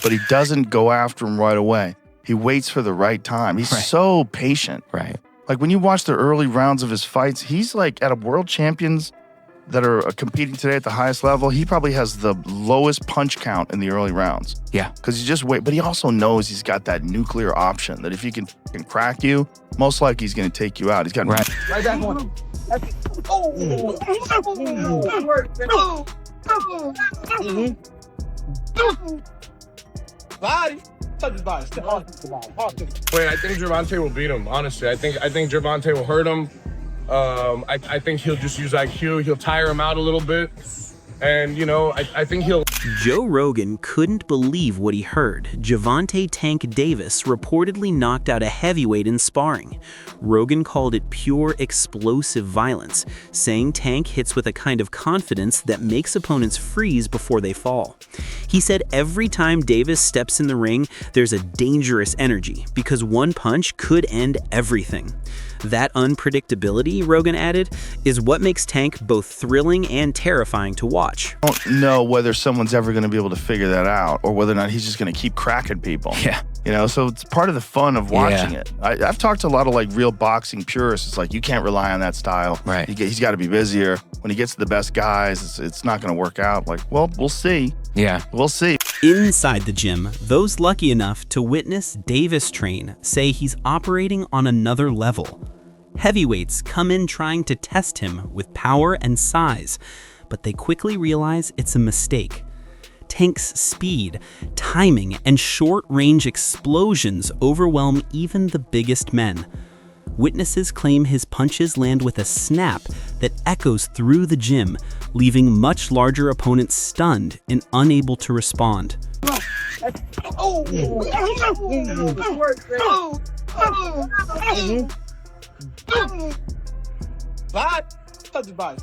but he doesn't go after him right away. He waits for the right time. He's so patient. Right. Like when you watch the early rounds of his fights, he's like at a world champions that are competing today at the highest level. He probably has the lowest punch count in the early rounds. Yeah. Because he just wait, but he also knows he's got that nuclear option that if he can crack you, most likely he's going to take you out. He's got right back one. Body. Touch his body. Wait, I think Gervonta will beat him, honestly. I think Gervonta will hurt him. I think he'll just use IQ. He'll tire him out a little bit. And, you know, I think he'll... Joe Rogan couldn't believe what he heard. Gervonta Tank Davis reportedly knocked out a heavyweight in sparring. Rogan called it pure explosive violence, saying Tank hits with a kind of confidence that makes opponents freeze before they fall. He said every time Davis steps in the ring, there's a dangerous energy because one punch could end everything. That unpredictability, Rogan added, is what makes Tank both thrilling and terrifying to watch. I don't know whether someone's ever going to be able to figure that out or whether or not he's just going to keep cracking people. Yeah. You know, so it's part of the fun of watching it. I've talked to a lot of like real boxing purists. It's like, you can't rely on that style. Right. He's got to be busier. When he gets to the best guys, it's not going to work out. Like, well, we'll see. Yeah. We'll see. Inside the gym, those lucky enough to witness Davis train say he's operating on another level. Heavyweights come in trying to test him with power and size, but they quickly realize it's a mistake. Tank's speed, timing, and short-range explosions overwhelm even the biggest men. Witnesses claim his punches land with a snap that echoes through the gym, leaving much larger opponents stunned and unable to respond. Body. Touch his body.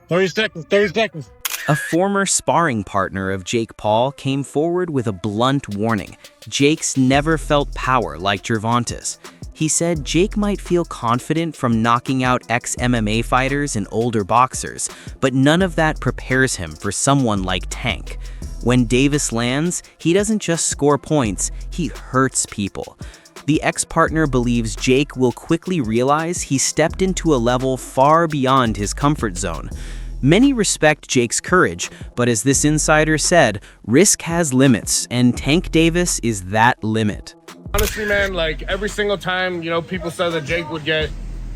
Thirty seconds. A former sparring partner of Jake Paul came forward with a blunt warning. Jake's never felt power like Gervonta's. He said Jake might feel confident from knocking out ex-MMA fighters and older boxers, but none of that prepares him for someone like Tank. When Davis lands, he doesn't just score points, he hurts people. The ex-partner believes Jake will quickly realize he stepped into a level far beyond his comfort zone. Many respect Jake's courage, but as this insider said, risk has limits, and Tank Davis is that limit. Honestly, man, like every single time, you know, people said that Jake would get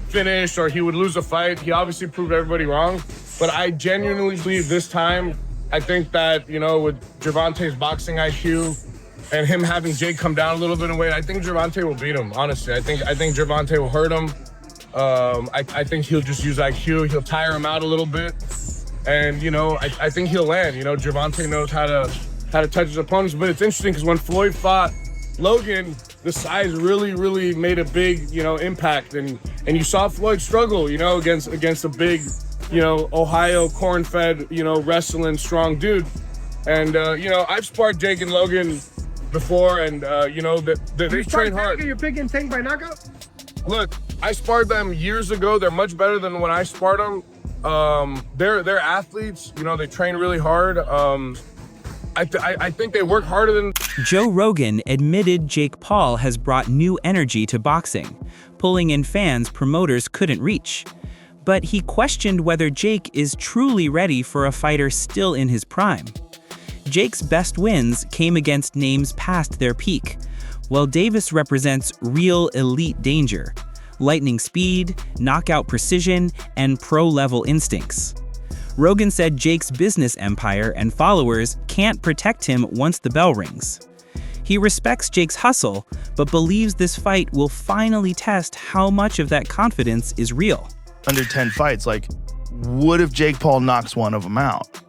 finished or he would lose a fight, he obviously proved everybody wrong. But I genuinely believe this time, I think that, you know, with Gervonta's boxing IQ and him having Jake come down a little bit in weight, I think Gervonta will beat him, honestly. I think Gervonta will hurt him. I think he'll just use IQ. He'll tire him out a little bit. And, you know, I think he'll land. You know, Gervonta knows how to touch his opponents. But it's interesting because when Floyd fought Logan, the size really made a big, you know, impact. And you saw Floyd struggle, you know, against a big, you know, Ohio corn-fed, you know, wrestling strong dude. And, you know, I've sparred Jake and Logan before, and, you know, they train hard. You're picking Tank by knockout? Look, I sparred them years ago. They're much better than when I sparred them. They're athletes. You know, they train really hard. I think they work harder than... Joe Rogan admitted Jake Paul has brought new energy to boxing, pulling in fans promoters couldn't reach. But he questioned whether Jake is truly ready for a fighter still in his prime. Jake's best wins came against names past their peak, while Davis represents real elite danger, lightning speed, knockout precision, and pro-level instincts. Rogan said Jake's business empire and followers can't protect him once the bell rings. He respects Jake's hustle, but believes this fight will finally test how much of that confidence is real. Under 10 fights, like, what if Jake Paul knocks one of them out?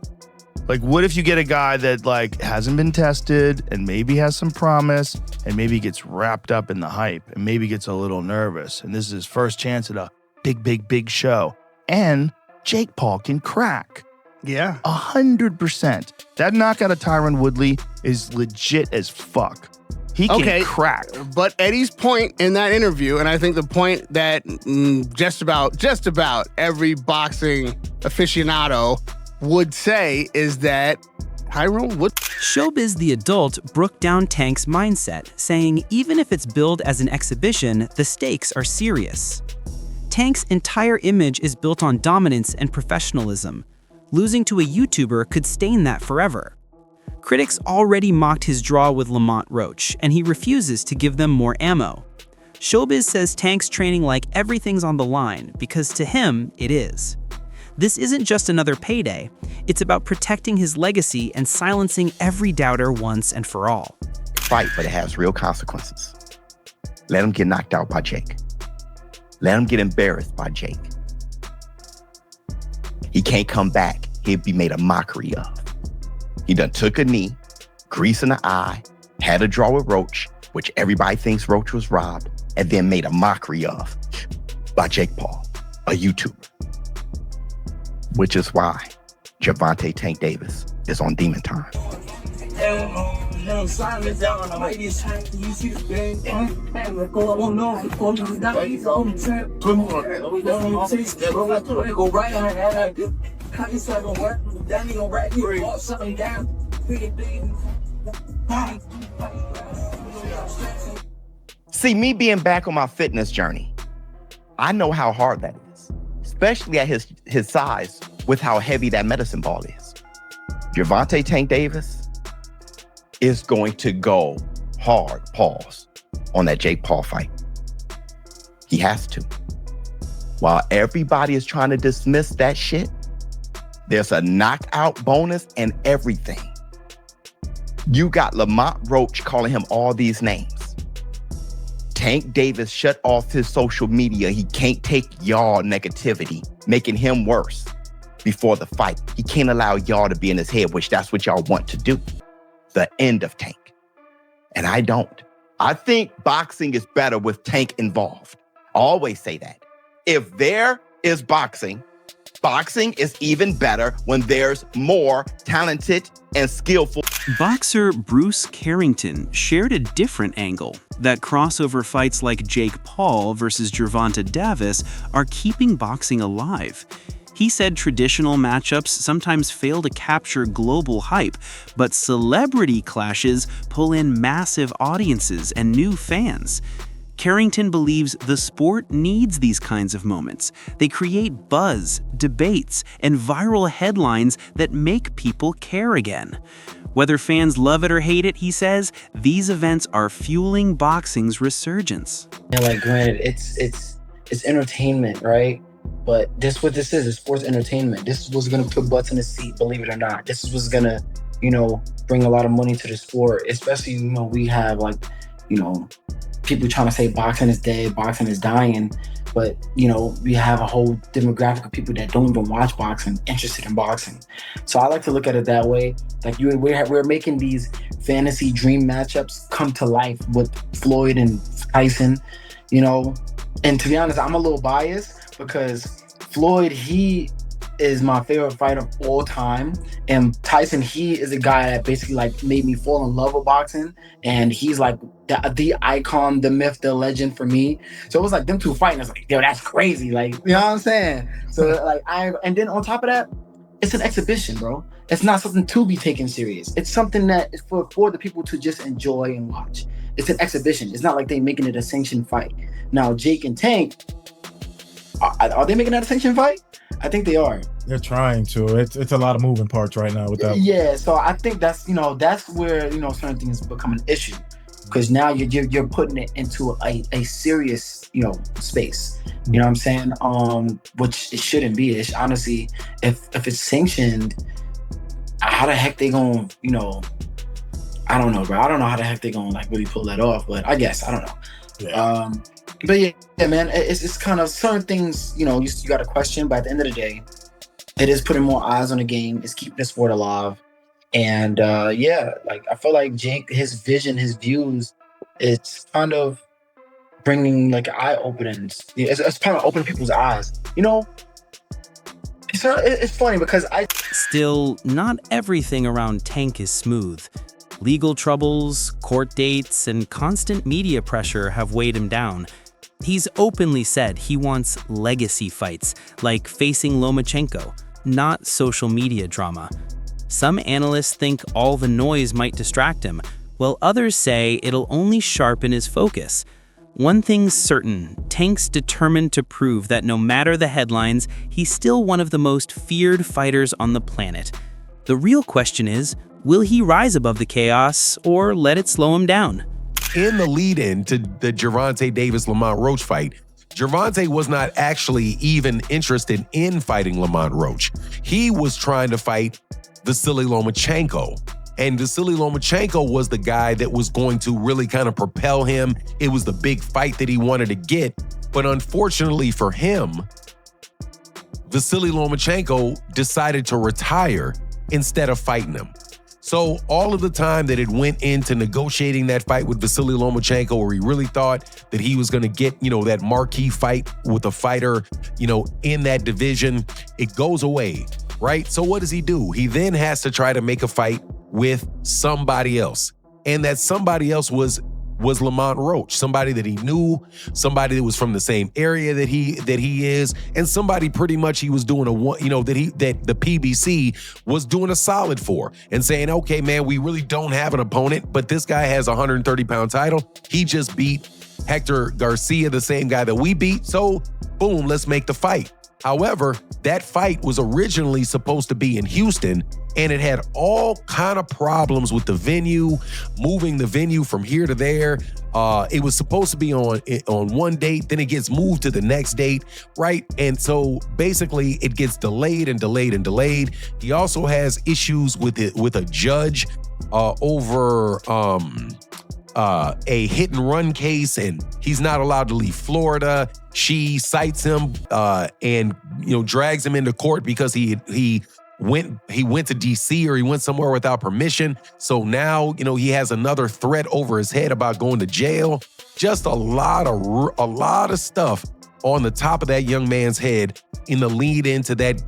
Like, what if you get a guy that, like, hasn't been tested and maybe has some promise and maybe gets wrapped up in the hype and maybe gets a little nervous and this is his first chance at a big show. And Jake Paul can crack. Yeah. 100%. That knockout of Tyron Woodley is legit as fuck. He can crack. But Eddie's point in that interview, and I think the point that just about every boxing aficionado would say is that Tyron Woodley. Showbiz the Adult broke down Tank's mindset, saying even if it's billed as an exhibition, the stakes are serious. Tank's entire image is built on dominance and professionalism. Losing to a YouTuber could stain that forever. Critics already mocked his draw with Lamont Roach, and he refuses to give them more ammo. Showbiz says Tank's training like everything's on the line, because to him, it is. This isn't just another payday, it's about protecting his legacy and silencing every doubter once and for all. Fight, but it has real consequences. Let him get knocked out by Jake. Let him get embarrassed by Jake. He can't come back. He'd be made a mockery of. He done took a knee, grease in the eye, had a draw with Roach, which everybody thinks Roach was robbed, and then made a mockery of by Jake Paul, a YouTuber. Which is why Gervonta Tank Davis is on Demon Time. See, me being back on my fitness journey, I know how hard that is, especially at his size with how heavy that medicine ball is. Gervonta Tank Davis is going to go hard, pause, on that Jake Paul fight. He has to. While everybody is trying to dismiss that shit, there's a knockout bonus and everything. You got Lamont Roach calling him all these names. Tank Davis shut off his social media. He can't take y'all negativity, making him worse before the fight. He can't allow y'all to be in his head, which that's what y'all want to do. The end of Tank. And I don't. I think boxing is better with Tank involved. I always say that. If there is boxing, boxing is even better when there's more talented and skillful. Boxer Bruce Carrington shared a different angle, that crossover fights like Jake Paul versus Gervonta Davis are keeping boxing alive. He said traditional matchups sometimes fail to capture global hype, but celebrity clashes pull in massive audiences and new fans. Carrington believes the sport needs these kinds of moments. They create buzz, debates, and viral headlines that make people care again. Whether fans love it or hate it, he says, these events are fueling boxing's resurgence. And like, granted, it's entertainment, right? But this what this is sports entertainment. This is what's gonna put butts in the seat, believe it or not. This is what's gonna, bring a lot of money to the sport. Especially, we have like, people trying to say boxing is dead, boxing is dying. But, we have a whole demographic of people that don't even watch boxing, interested in boxing. So I like to look at it that way. Like we're making these fantasy dream matchups come to life with Floyd and Tyson, And to be honest, I'm a little biased because Floyd, he is my favorite fighter of all time. And Tyson, he is a guy that basically like made me fall in love with boxing. And he's like the icon, the myth, the legend for me. So it was like them two fighting. I was like, yo, that's crazy. Like, you know what I'm saying? So like and then on top of that, it's an exhibition, bro. It's not something to be taken serious. It's something that is for the people to just enjoy and watch. It's an exhibition. It's not like they making it a sanctioned fight. Now, Jake and Tank, are they making that a sanctioned fight? I think they are. They're trying to. It's a lot of moving parts right now with that. Yeah, so I think that's that's where certain things become an issue, because now you're putting it into a serious space. You know what I'm saying? Which it shouldn't be. It's honestly, if it's sanctioned, how the heck they gonna I don't know, bro. I don't know how the heck they gonna like really pull that off, but I guess I don't know. Yeah. But yeah, man, it's kind of certain things, you got to question, but at the end of the day, it is putting more eyes on the game. It's keeping the sport alive. And like I feel like Jake, his vision, his views, it's kind of bringing like eye openings. It's kind of opening people's eyes. It's So it's funny because Still, not everything around Tank is smooth. Legal troubles, court dates, and constant media pressure have weighed him down. He's openly said he wants legacy fights, like facing Lomachenko, not social media drama. Some analysts think all the noise might distract him, while others say it'll only sharpen his focus. One thing's certain, Tank's determined to prove that no matter the headlines, he's still one of the most feared fighters on the planet. The real question is, will he rise above the chaos or let it slow him down? In the lead-in to the Gervonta Davis-Lamont Roach fight, Gervonta was not actually even interested in fighting Lamont Roach. He was trying to fight Vasily Lomachenko. And Vasily Lomachenko was the guy that was going to really kind of propel him. It was the big fight that he wanted to get. But unfortunately for him, Vasily Lomachenko decided to retire instead of fighting him. So all of the time that it went into negotiating that fight with Vasily Lomachenko, where he really thought that he was going to get, that marquee fight with a fighter, in that division, it goes away, right? So what does he do? He then has to try to make a fight with somebody else. And that somebody else was Lamont Roach, somebody that he knew, somebody that was from the same area that he is, and somebody pretty much he was doing that the PBC was doing a solid for, and saying, okay, man, we really don't have an opponent, but this guy has a 130-pound title. He just beat Hector Garcia, the same guy that we beat. So boom, let's make the fight. However, that fight was originally supposed to be in Houston, and it had all kind of problems with the venue, moving the venue from here to there. It was supposed to be on one date, then it gets moved to the next date, right? And so basically it gets delayed and delayed and delayed. He also has issues with a judge over a hit and run case, and he's not allowed to leave Florida. She cites him and drags him into court because he went to DC, or he went somewhere without permission. So now he has another threat over his head about going to jail. Just a lot of stuff on the top of that young man's head in the lead into that